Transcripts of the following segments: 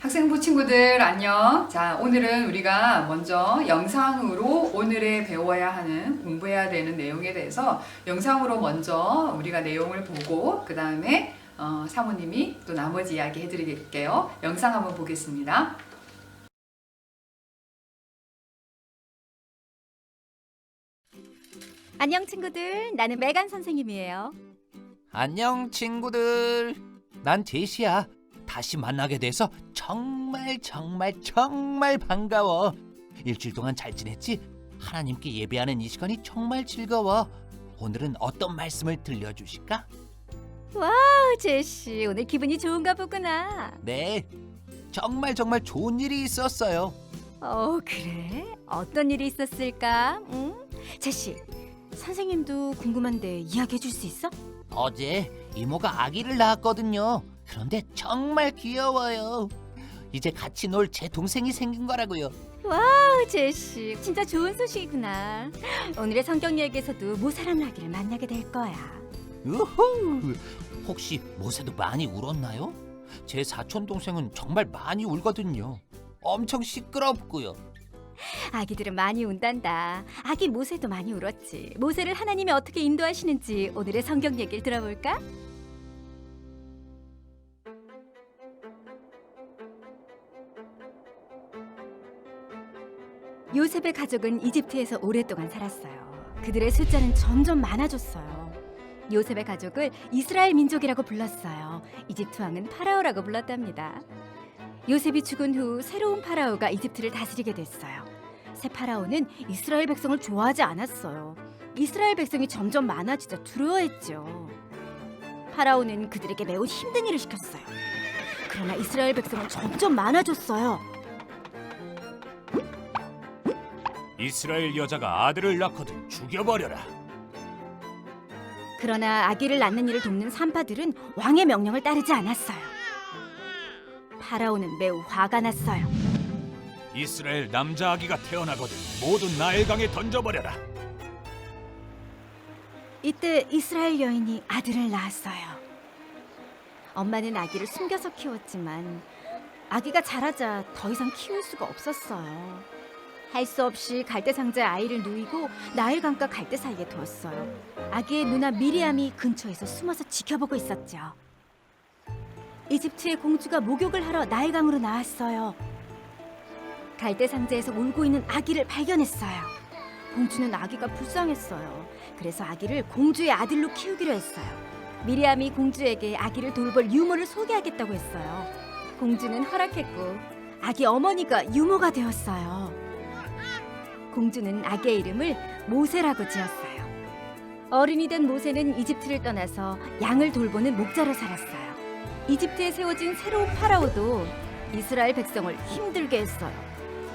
학생부 친구들 안녕. 자, 오늘은 우리가 먼저 영상으로 오늘의 배워야 하는 공부해야 되는 내용에 대해서 영상으로 먼저 우리가 내용을 보고 그 다음에 사모님이 또 나머지 이야기 해드릴게요. 영상 한번 보겠습니다. 안녕 친구들, 나는 메간 선생님이에요. 안녕 친구들. 난 제시야. 다시 만나게 돼서 정말 반가워. 일주일 동안 잘 지냈지? 하나님께 예배하는 이 시간이 정말 즐거워. 오늘은 어떤 말씀을 들려주실까? 제시, 오늘 기분이 좋은가 보구나. 네, 정말 좋은 일이 있었어요. 그래? 어떤 일이 있었을까? 제시, 선생님도 궁금한데 이야기해 줄 수 있어? 어제 이모가 아기를 낳았거든요. 그런데 정말 귀여워요. 이제 같이 놀 제 동생이 생긴 거라고요. 제시, 진짜 좋은 소식이구나. 오늘의 성경 얘기에서도 모세라는 아기를 만나게 될 거야. 우후! 혹시 모세도 많이 울었나요? 제 사촌 동생은 정말 많이 울거든요. 엄청 시끄럽고요. 아기들은 많이 운단다. 아기 모세도 많이 울었지. 모세를 하나님이 어떻게 인도하시는지 오늘의 성경 얘기를 들어볼까? 요셉의 가족은 이집트에서 오랫동안 살았어요. 그들의 숫자는 점점 많아졌어요. 요셉의 가족을 이스라엘 민족이라고 불렀어요. 이집트 왕은 파라오라고 불렀답니다. 요셉이 죽은 후 새로운 파라오가 이집트를 다스리게 됐어요. 새 파라오는 이스라엘 백성을 좋아하지 않았어요. 이스라엘 백성이 점점 많아지자 두려워했죠. 파라오는 그들에게 매우 힘든 일을 시켰어요. 그러나 이스라엘 백성은 점점 많아졌어요. 이스라엘 여자가 아들을 낳거든 죽여버려라. 그러나 아기를 낳는 일을 돕는 산파들은 왕의 명령을 따르지 않았어요. 파라오는 매우 화가 났어요. 이스라엘 남자 아기가 태어나거든 모두 나일강에 던져버려라. 이때 이스라엘 여인이 아들을 낳았어요. 엄마는 아기를 숨겨서 키웠지만 아기가 자라자 더 이상 키울 수가 없었어요. 할 수 없이 갈대 상자에 아이를 누이고 나일강과 갈대 사이에 두었어요. 아기의 누나 미리암이 근처에서 숨어서 지켜보고 있었죠. 이집트의 공주가 목욕을 하러 나일강으로 나왔어요. 갈대 상자에서 울고 있는 아기를 발견했어요. 공주는 아기가 불쌍했어요. 그래서 아기를 공주의 아들로 키우기로 했어요. 미리암이 공주에게 아기를 돌볼 유모를 소개하겠다고 했어요. 공주는 허락했고 아기 어머니가 유모가 되었어요. 공주는 아기의 이름을 모세라고 지었어요. 어른이 된 모세는 이집트를 떠나서 양을 돌보는 목자로 살았어요. 이집트에 세워진 새로운 파라오도 이스라엘 백성을 힘들게 했어요.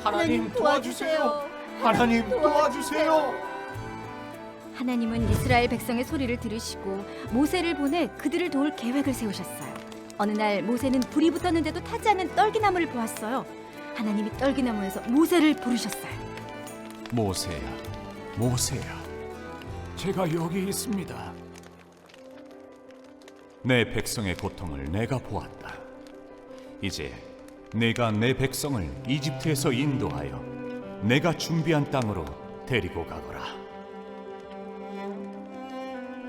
하나님 도와주세요. 하나님 도와주세요. 하나님은 이스라엘 백성의 소리를 들으시고 모세를 보내 그들을 도울 계획을 세우셨어요. 어느 날 모세는 불이 붙었는데도 타지 않는 떨기나무를 보았어요. 하나님이 떨기나무에서 모세를 부르셨어요. 모세야, 모세야, 제가 여기 있습니다. 내 백성의 고통을 내가 보았다. 이제 내가 내 백성을 이집트에서 인도하여 내가 준비한 땅으로 데리고 가거라.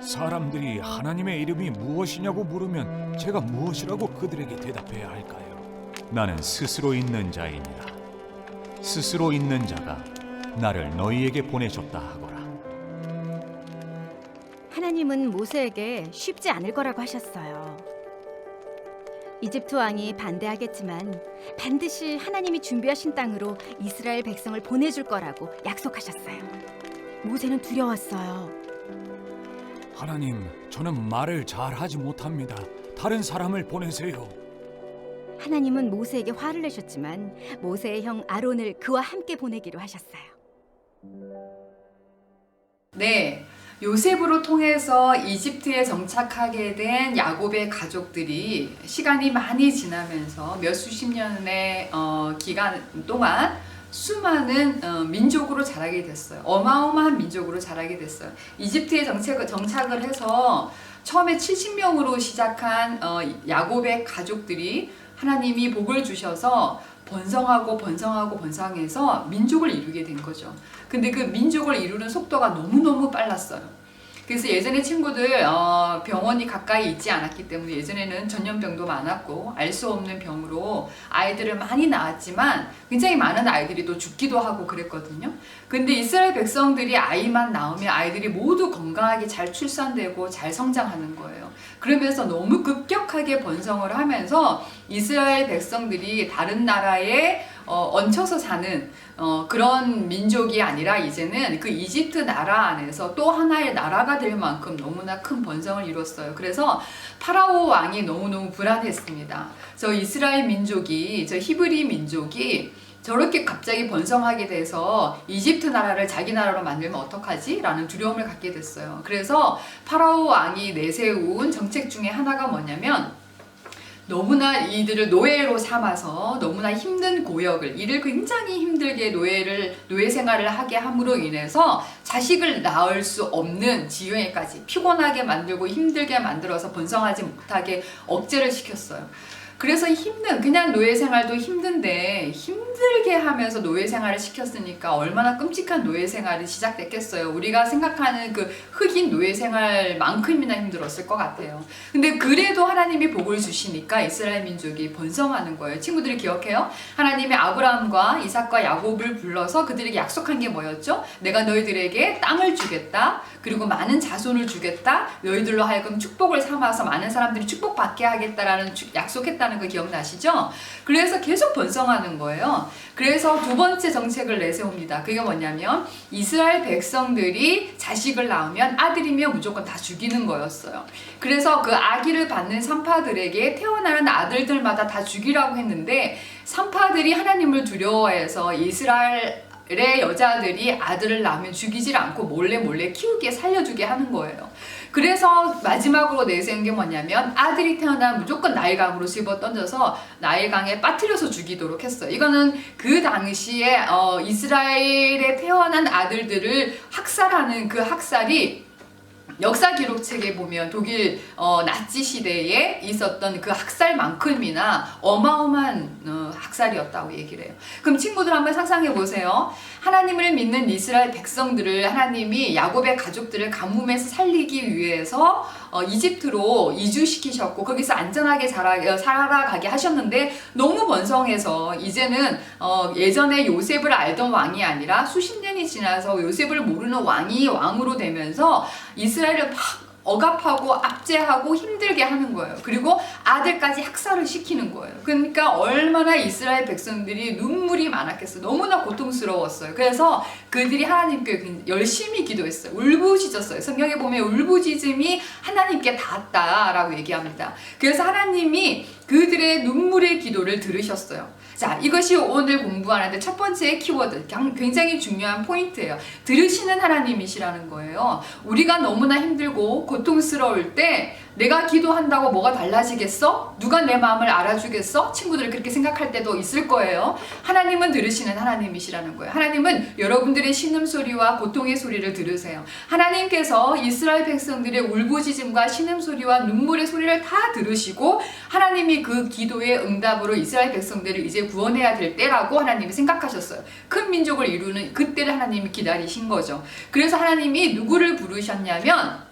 사람들이 하나님의 이름이 무엇이냐고 물으면 제가 무엇이라고 그들에게 대답해야 할까요? 나는 스스로 있는 자이니라. 스스로 있는 자가 나를 너희에게 보내줬다 하거라. 하나님은 모세에게 쉽지 않을 거라고 하셨어요. 이집트 왕이 반대하겠지만 반드시 하나님이 준비하신 땅으로 이스라엘 백성을 보내줄 거라고 약속하셨어요. 모세는 두려웠어요. 하나님, 저는 말을 잘 하지 못합니다. 다른 사람을 보내세요. 하나님은 모세에게 화를 내셨지만 모세의 형 아론을 그와 함께 보내기로 하셨어요. 네, 요셉으로 통해서 이집트에 정착하게 된 야곱의 가족들이 시간이 많이 지나면서 몇 수십 년의 기간 동안 수많은 민족으로 자라게 됐어요. 어마어마한 민족으로 자라게 됐어요. 이집트에 정착을 해서 처음에 70명으로 시작한 야곱의 가족들이 하나님이 복을 주셔서 번성하고 번성하고 번성해서 민족을 이루게 된 거죠. 근데 그 민족을 이루는 속도가 너무너무 빨랐어요. 그래서 예전에 친구들 병원이 가까이 있지 않았기 때문에 예전에는 전염병도 많았고 알 수 없는 병으로 아이들을 많이 낳았지만 굉장히 많은 아이들이 또 죽기도 하고 그랬거든요. 근데 이스라엘 백성들이 아이만 낳으면 아이들이 모두 건강하게 잘 출산되고 잘 성장하는 거예요. 그러면서 너무 급격하게 번성을 하면서 이스라엘 백성들이 다른 나라에 얹혀서 사는 그런 민족이 아니라 이제는 그 이집트 나라 안에서 또 하나의 나라가 될 만큼 너무나 큰 번성을 이뤘어요. 그래서 파라오 왕이 너무너무 불안했습니다. 저 이스라엘 민족이, 저 히브리 민족이 저렇게 갑자기 번성하게 돼서 이집트 나라를 자기 나라로 만들면 어떡하지? 라는 두려움을 갖게 됐어요. 그래서 파라오 왕이 내세운 정책 중에 하나가 뭐냐면 너무나 이들을 노예로 삼아서 너무나 힘든 고역을, 이를 굉장히 힘들게 노예 생활을 하게 함으로 인해서 자식을 낳을 수 없는 지경에까지 피곤하게 만들고 힘들게 만들어서 번성하지 못하게 억제를 시켰어요. 그래서 그냥 노예 생활도 힘든데 힘들게 하면서 노예 생활을 시켰으니까 얼마나 끔찍한 노예 생활이 시작됐겠어요. 우리가 생각하는 그 흑인 노예 생활만큼이나 힘들었을 것 같아요. 근데 그래도 하나님이 복을 주시니까 이스라엘 민족이 번성하는 거예요. 친구들이 기억해요? 하나님이 아브라함과 이삭과 야곱을 불러서 그들에게 약속한 게 뭐였죠? 내가 너희들에게 땅을 주겠다. 그리고 많은 자손을 주겠다. 너희들로 하여금 축복을 삼아서 많은 사람들이 축복받게 하겠다라는 약속했다는 거 기억나시죠? 그래서 계속 번성하는 거예요. 그래서 두 번째 정책을 내세웁니다. 그게 뭐냐면 이스라엘 백성들이 자식을 낳으면 아들이면 무조건 다 죽이는 거였어요. 그래서 그 아기를 받는 산파들에게 태어나는 아들들마다 다 죽이라고 했는데 산파들이 하나님을 두려워해서 이스라엘의 여자들이 아들을 낳으면 죽이질 않고 몰래 키우게 살려주게 하는 거예요. 그래서 마지막으로 내세운 게 뭐냐면 아들이 태어나면 무조건 나일강으로 집어 던져서 나일강에 빠뜨려서 죽이도록 했어요. 이거는 그 당시에 이스라엘에 태어난 아들들을 학살하는 그 학살이 역사 기록책에 보면 독일 나치 시대에 있었던 그 학살만큼이나 어마어마한 학살이었다고 얘기를 해요. 그럼 친구들 한번 상상해 보세요. 하나님을 믿는 이스라엘 백성들을 하나님이 야곱의 가족들을 가뭄에서 살리기 위해서 이집트로 이주시키셨고 거기서 안전하게 살아가게 하셨는데 너무 번성해서 이제는 예전에 요셉을 알던 왕이 아니라 수십 년이 지나서 요셉을 모르는 왕이 왕으로 되면서 이스라엘을 막 억압하고 압제하고 힘들게 하는 거예요. 그리고 아들까지 학살을 시키는 거예요. 그러니까 얼마나 이스라엘 백성들이 눈물이 많았겠어요. 너무나 고통스러웠어요. 그래서 그들이 하나님께 열심히 기도했어요. 울부짖었어요. 성경에 보면 울부짖음이 하나님께 닿았다라고 얘기합니다. 그래서 하나님이 그들의 눈물의 기도를 들으셨어요. 자, 이것이 오늘 공부하는데 첫 번째 키워드, 굉장히 중요한 포인트예요. 들으시는 하나님이시라는 거예요. 우리가 너무나 힘들고 고통스러울 때 내가 기도한다고 뭐가 달라지겠어? 누가 내 마음을 알아주겠어? 친구들이 그렇게 생각할 때도 있을 거예요. 하나님은 들으시는 하나님이시라는 거예요. 하나님은 여러분들의 신음소리와 고통의 소리를 들으세요. 하나님께서 이스라엘 백성들의 울부짖음과 신음소리와 눈물의 소리를 다 들으시고 하나님이 그 기도의 응답으로 이스라엘 백성들을 이제 구원해야 될 때라고 하나님이 생각하셨어요. 큰 민족을 이루는 그때를 하나님이 기다리신 거죠. 그래서 하나님이 누구를 부르셨냐면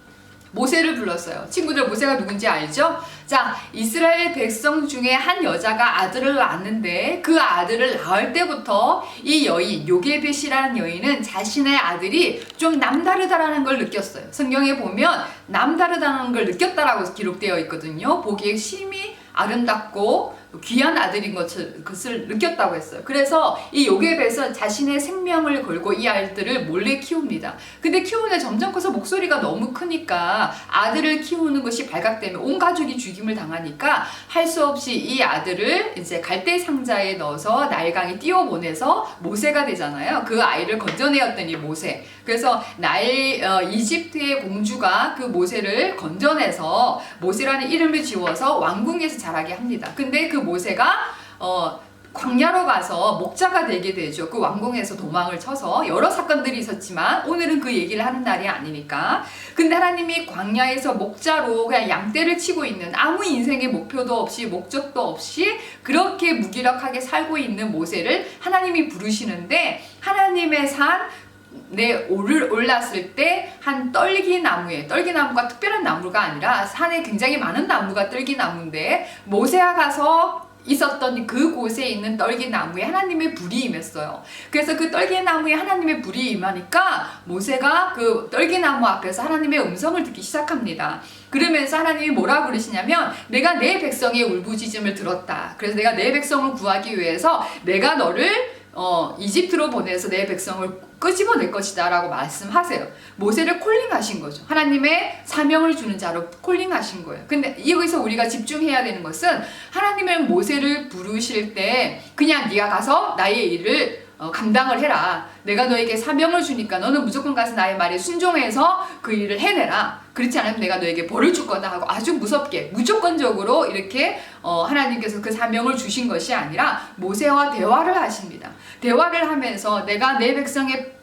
모세를 불렀어요. 친구들 모세가 누군지 알죠? 자, 이스라엘 백성 중에 한 여자가 아들을 낳았는데 그 아들을 낳을 때부터 이 여인 요게벳이라는 여인은 자신의 아들이 좀 남다르다라는 걸 느꼈어요. 성경에 보면 남다르다는 걸 느꼈다라고 기록되어 있거든요. 보기에 심히 아름답고 귀한 아들인 것을 느꼈다고 했어요. 그래서 이 요게벳은 자신의 생명을 걸고 이 아이들을 몰래 키웁니다. 근데 키우는데 점점 커서 목소리가 너무 크니까 아들을 키우는 것이 발각되면 온 가족이 죽임을 당하니까 할 수 없이 이 아들을 이제 갈대 상자에 넣어서 나일강에 띄워보내서 모세가 되잖아요. 그 아이를 건져내었더니 모세. 그래서 이집트의 공주가 그 모세를 건져내서 모세라는 이름을 지워서 왕궁에서 자라게 합니다. 근데 그 모세가 광야로 가서 목자가 되게 되죠. 그 왕궁에서 도망을 쳐서 여러 사건들이 있었지만 오늘은 그 얘기를 하는 날이 아니니까. 근데 하나님이 광야에서 목자로 그냥 양떼를 치고 있는 아무 인생의 목표도 없이 목적도 없이 그렇게 무기력하게 살고 있는 모세를 하나님이 부르시는데 하나님의 산 올랐을 때 한 떨기나무가 특별한 나무가 아니라 산에 굉장히 많은 나무가 떨기나무인데 모세가 가서 있었던 그곳에 있는 떨기나무에 하나님의 불이 임했어요. 그래서 그 떨기나무에 하나님의 불이 임하니까 모세가 그 떨기나무 앞에서 하나님의 음성을 듣기 시작합니다. 그러면서 하나님이 뭐라 그러시냐면 내가 내 백성의 울부짖음을 들었다. 그래서 내가 내 백성을 구하기 위해서 내가 너를 이집트로 보내서 내 백성을 끄집어낼 것이다 라고 말씀하세요. 모세를 콜링하신 거죠. 하나님의 사명을 주는 자로 콜링하신 거예요. 근데 여기서 우리가 집중해야 되는 것은 하나님은 모세를 부르실 때 그냥 네가 가서 나의 일을 감당을 해라. 내가 너에게 사명을 주니까 너는 무조건 가서 나의 말에 순종해서 그 일을 해내라. 그렇지 않으면 내가 너에게 벌을 줄 거다 하고 아주 무섭게 무조건적으로 이렇게 하나님께서 그 사명을 주신 것이 아니라 모세와 대화를 하십니다. 대화를 하면서 내가 내 백성의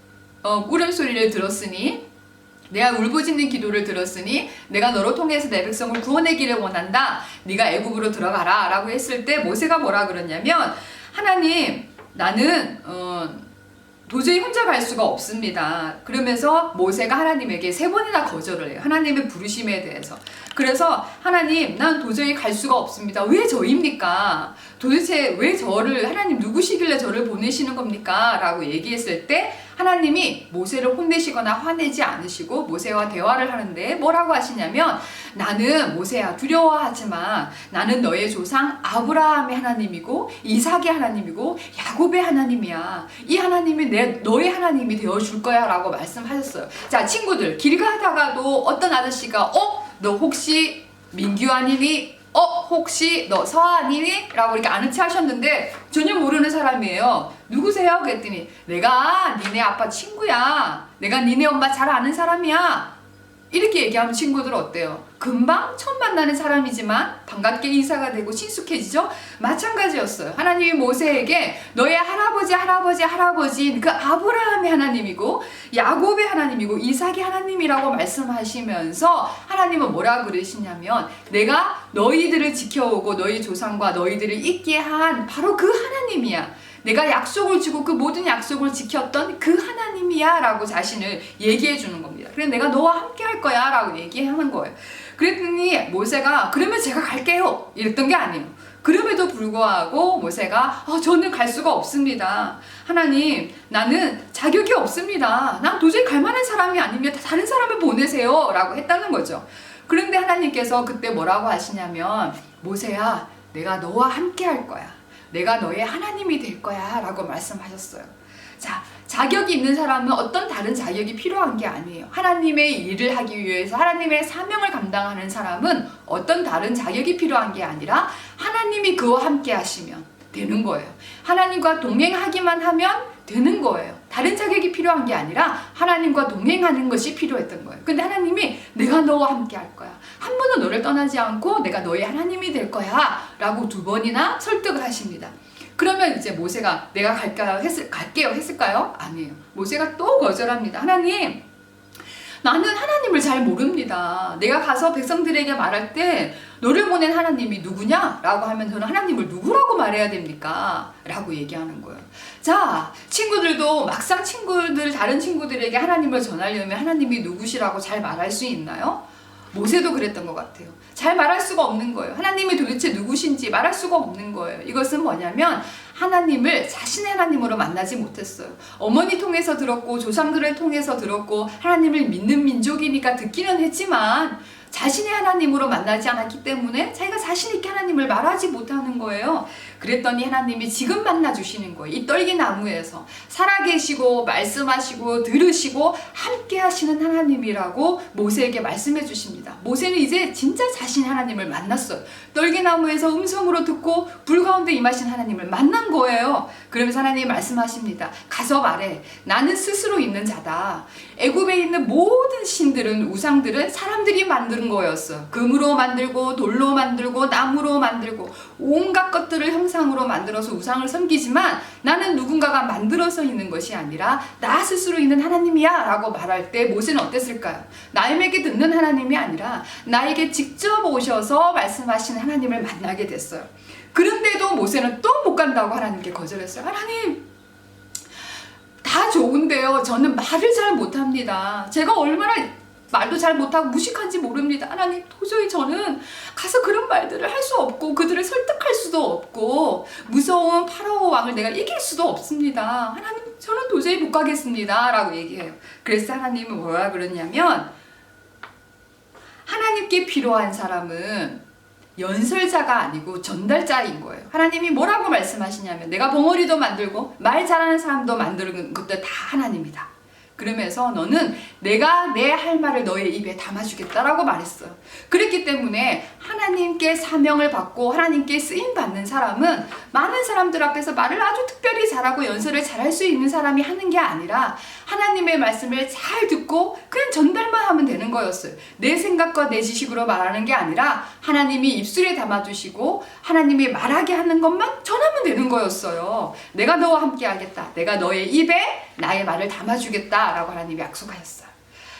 울음소리를 들었으니 내가 울부짖는 기도를 들었으니 내가 너로 통해서 내 백성을 구원하기를 원한다. 네가 애굽으로 들어가라 라고 했을 때 모세가 뭐라 그러냐면 하나님 나는 도저히 혼자 갈 수가 없습니다. 그러면서 모세가 하나님에게 3번이나 거절을 해요. 하나님의 부르심에 대해서. 그래서 하나님 난 도저히 갈 수가 없습니다. 왜 저입니까? 도대체 왜 저를 하나님 누구시길래 저를 보내시는 겁니까? 라고 얘기했을 때 하나님이 모세를 혼내시거나 화내지 않으시고 모세와 대화를 하는데 뭐라고 하시냐면 나는 모세야 두려워하지 마. 나는 너의 조상 아브라함의 하나님이고 이삭의 하나님이고 야곱의 하나님이야. 이 하나님이 너의 하나님이 되어줄 거야 라고 말씀하셨어요. 자 친구들 길 가다가도 어떤 아저씨가 너 혹시 민규 아니니? 혹시 너 서아니니? 라고 이렇게 아는 체 하셨는데 전혀 모르는 사람이에요. 누구세요? 그랬더니 내가 니네 아빠 친구야. 내가 니네 엄마 잘 아는 사람이야. 이렇게 얘기하면 친구들 어때요? 금방 처음 만나는 사람이지만 반갑게 인사가 되고 친숙해지죠? 마찬가지였어요. 하나님이 모세에게 너의 할아버지 그 아브라함의 하나님이고 야곱의 하나님이고 이삭의 하나님이라고 말씀하시면서 하나님은 뭐라 그러시냐면 내가 너희들을 지켜오고 너희 조상과 너희들을 있게 한 바로 그 하나님이야. 내가 약속을 주고 그 모든 약속을 지켰던 그 하나님이야 라고 자신을 얘기해 주는 겁니다. 그래서 내가 너와 함께 할 거야 라고 얘기하는 거예요. 그랬더니 모세가 그러면 제가 갈게요 이랬던 게 아니에요. 그럼에도 불구하고 모세가 저는 갈 수가 없습니다. 하나님 나는 자격이 없습니다. 난 도저히 갈 만한 사람이 아닙니다. 다른 사람을 보내세요 라고 했다는 거죠. 그런데 하나님께서 그때 뭐라고 하시냐면 모세야 내가 너와 함께 할 거야. 내가 너의 하나님이 될 거야 라고 말씀하셨어요. 자, 자격이 있는 사람은 어떤 다른 자격이 필요한 게 아니에요. 하나님의 일을 하기 위해서 하나님의 사명을 감당하는 사람은 어떤 다른 자격이 필요한 게 아니라 하나님이 그와 함께 하시면 되는 거예요. 하나님과 동행하기만 하면 되는 거예요. 다른 자격이 필요한 게 아니라 하나님과 동행하는 것이 필요했던 거예요. 근데 하나님이 내가 너와 함께 할 거야. 한 번은 너를 떠나지 않고 내가 너의 하나님이 될 거야 라고 2번이나 설득을 하십니다. 그러면 이제 모세가 내가 갈게요 했을까요? 아니에요. 모세가 또 거절합니다. 하나님 나는 하나님을 잘 모릅니다. 내가 가서 백성들에게 말할 때 너를 보낸 하나님이 누구냐? 라고 하면 저는 하나님을 누구라고 말해야 됩니까? 라고 얘기하는 거예요. 자, 친구들도 막상 다른 친구들에게 하나님을 전하려면 하나님이 누구시라고 잘 말할 수 있나요? 모세도 그랬던 것 같아요. 잘 말할 수가 없는 거예요. 하나님이 도대체 누구신지 말할 수가 없는 거예요. 이것은 뭐냐면 하나님을 자신의 하나님으로 만나지 못했어요. 어머니 통해서 들었고 조상들을 통해서 들었고 하나님을 믿는 민족이니까 듣기는 했지만 자신의 하나님으로 만나지 않았기 때문에 자기가 자신 있게 하나님을 말하지 못하는 거예요. 그랬더니 하나님이 지금 만나주시는 거예요. 이 떨기나무에서 살아계시고 말씀하시고 들으시고 함께 하시는 하나님이라고 모세에게 말씀해 주십니다. 모세는 이제 진짜 자신의 하나님을 만났어요. 떨기나무에서 음성으로 듣고 불 가운데 임하신 하나님을 만난 거예요. 그러면서 하나님이 말씀하십니다. 가서 말해. 나는 스스로 있는 자다. 애굽에 있는 모든 신들은 우상들은 사람들이 만든 거였어요. 금으로 만들고 돌로 만들고 나무로 만들고 온갖 것들을 형상으로 만들어서 우상을 섬기지만 나는 누군가가 만들어서 있는 것이 아니라 나 스스로 있는 하나님이야 라고 말할 때 모세는 어땠을까요? 나에게 듣는 하나님이 아니라 나에게 직접 오셔서 말씀하시는 하나님을 만나게 됐어요. 그런데도 모세는 또 못 간다고 하나님께 거절했어요. 하나님, 다 좋은데요. 저는 말을 잘 못합니다. 제가 얼마나 말도 잘 못하고 무식한지 모릅니다. 하나님, 도저히 저는 가서 그런 말들을 할 수 없고 그들을 설득할 수도 없고 무서운 파라오 왕을 내가 이길 수도 없습니다. 하나님, 저는 도저히 못 가겠습니다 라고 얘기해요. 그래서 하나님은 뭐라 그러냐면, 하나님께 필요한 사람은 연설자가 아니고 전달자인 거예요. 하나님이 뭐라고 말씀하시냐면, 내가 벙어리도 만들고 말 잘하는 사람도 만드는 것들 다 하나님이다. 그러면서 너는 내가 내 할 말을 너의 입에 담아주겠다라고 말했어요. 그렇기 때문에 하나님께 사명을 받고 하나님께 쓰임 받는 사람은 많은 사람들 앞에서 말을 아주 특별히 잘하고 연설을 잘할 수 있는 사람이 하는 게 아니라 하나님의 말씀을 잘 듣고 그냥 전달만 하면 되는 거였어요. 내 생각과 내 지식으로 말하는 게 아니라 하나님이 입술에 담아주시고 하나님이 말하게 하는 것만 전하면 되는 거였어요. 내가 너와 함께 하겠다. 내가 너의 입에 나의 말을 담아주겠다 라고 하나님이 약속하셨어요.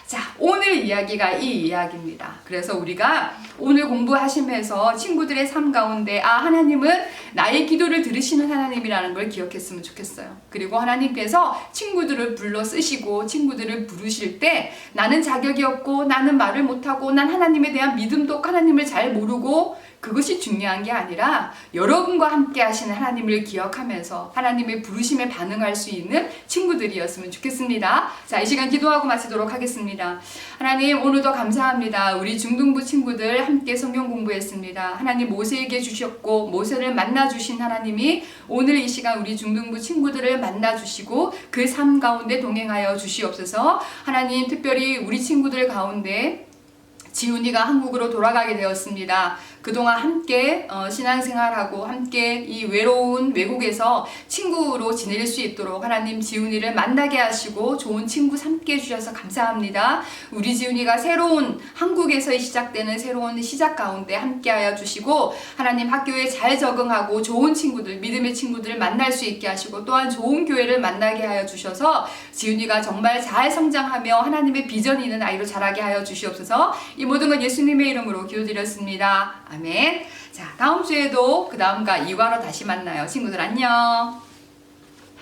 자, 오늘 이야기가 이 이야기입니다. 그래서 우리가 오늘 공부하시면서 친구들의 삶 가운데 하나님은 나의 기도를 들으시는 하나님이라는 걸 기억했으면 좋겠어요. 그리고 하나님께서 친구들을 불러 쓰시고 친구들을 부르실 때 나는 자격이 없고 나는 말을 못하고 난 하나님에 대한 믿음도 하나님을 잘 모르고 그것이 중요한 게 아니라 여러분과 함께 하시는 하나님을 기억하면서 하나님의 부르심에 반응할 수 있는 친구들이었으면 좋겠습니다. 자, 이 시간 기도하고 마치도록 하겠습니다. 하나님, 오늘도 감사합니다. 우리 중등부 친구들 함께 성경 공부했습니다. 하나님, 모세에게 주셨고 모세를 만나주신 하나님이 오늘 이 시간 우리 중등부 친구들을 만나주시고 그 삶 가운데 동행하여 주시옵소서. 하나님, 특별히 우리 친구들 가운데 지훈이가 한국으로 돌아가게 되었습니다. 그동안 함께 신앙생활하고 함께 이 외로운 외국에서 친구로 지낼 수 있도록 하나님 지훈이를 만나게 하시고 좋은 친구 삼게 해주셔서 감사합니다. 우리 지훈이가 새로운 한국에서 시작되는 새로운 시작 가운데 함께하여 주시고 하나님 학교에 잘 적응하고 좋은 친구들, 믿음의 친구들을 만날 수 있게 하시고 또한 좋은 교회를 만나게 하여 주셔서 지훈이가 정말 잘 성장하며 하나님의 비전이 있는 아이로 자라게 하여 주시옵소서. 이 모든 건 예수님의 이름으로 기도드렸습니다. 아멘. 자, 다음 주에도 그 다음과 2과로 다시 만나요. 친구들 안녕.